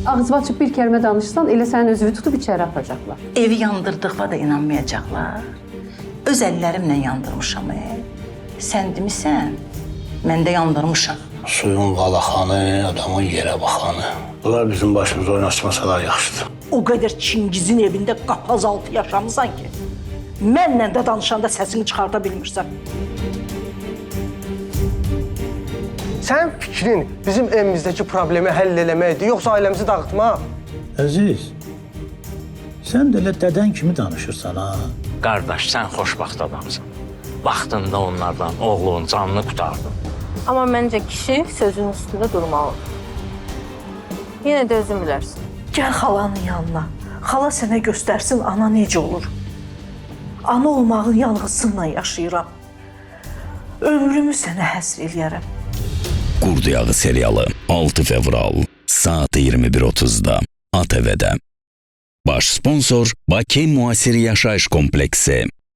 Ağzı açıb bir kəlmə danışsan, elə sənin özünü tutub içəri atacaqlar. Evi yandırdığıma da inanmayacaqlar. Öz əllərimlə yandırmışam. Sən demisən, mən də yandırmışam. Suyun qalaxanı, adamın yerə baxanı. Bunlar bizim başımıza oynaşmasalar yaxşıdır. O qədər Çingizin evində qapaz altı yaşamısan ki, mənlə də danışanda səsini çıxarda bilmirsən. Sənin fikrin bizim evimizdəki problemi həll eləməkdir, yoxsa ailəmizi dağıtmaq? Əziz, sən də elə dədən kimi danışırsan, ha? Qardaş, sən xoşbaxt adamsın. Vaxtında onlardan oğlunun canını qurtardın. Amma məncə kişi sözünün üstündə durmalıdır. Yenə də özün bilərsən. Gəl xalanın yanına. Xala sənə göstərsin ana necə olur. Ana olmağın yanğısınla yaşayıram. Ömrümü sənə həsr eləyərəm. Qurd Yağı serialı 6 fevral saat 21:30'da ATV'de. Baş sponsor Bakı Muasir Yaşayış Kompleksi.